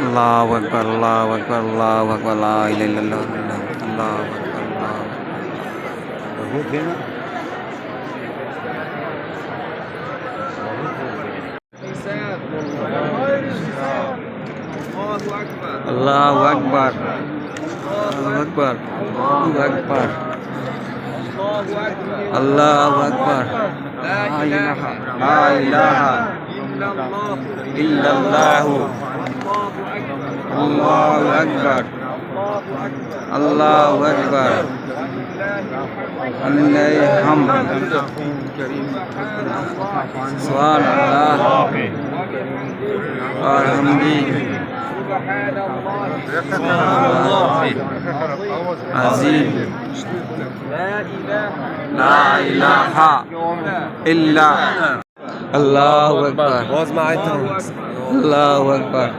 अल्लाहु अकबर अल्लाहु अकबर अल्लाहु अकबर ला इलाहा इल्लल्लाह अल्लाहु अकबर अल्लाहु अल्लाहु अकबर अल्लाहु अकबर अल्लाहु अकबर ला इलाहा इल्लल्लाह अल्लाहु अकबर अल्लाहु अकबर अल्लाहु हम्द सुभान अल्लाह और हमदी अज़ीम ला इलाहा इल्ला अल्लाहु अकबर अल्लाहु अकबर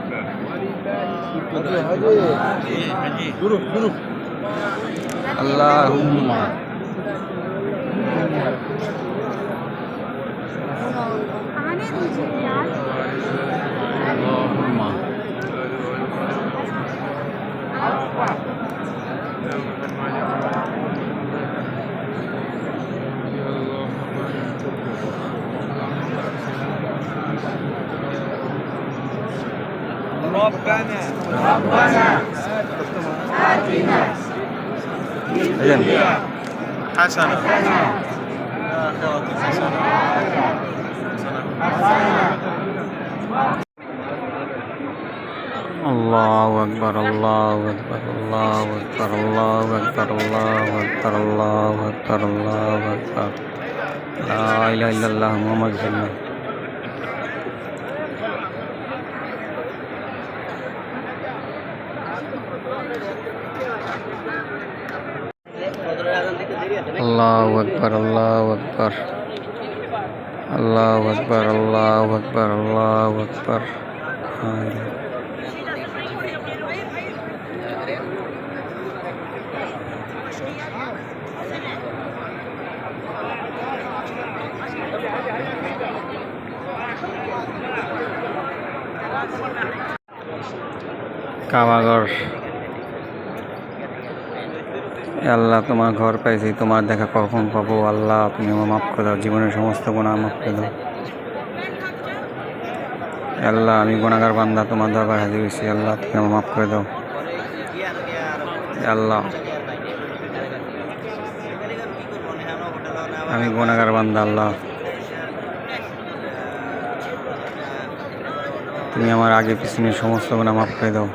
अल्लाहुम्मा ربنا آتنا في الدنيا حسنة الله أكبر الله أكبر الله أكبر الله أكبر الله أكبر الله أكبر الله أكبر لا إله إلا الله محمد رسول الله الله أكبر الله أكبر الله أكبر الله أكبر الله أكبر কাবাগর আল্লাহ তোমার ঘর পাইছি, তোমার দেখা কখন পাবো আল্লাহ, তুমি আমার মাফ করে দাও, জীবনের সমস্ত গুনাহ মাফ করে দাও আল্লাহ। আমি গুনাহগার বান্দা, তোমার দরবার হাজির হয়েছি আল্লাহ, তুমি আমার মাফ করে দাও আল্লাহ। আমি গুনাহগার বান্দা আল্লাহ, তুমি আমার আগে পিছনের সমস্ত গুনাহ মাফ করে দাও।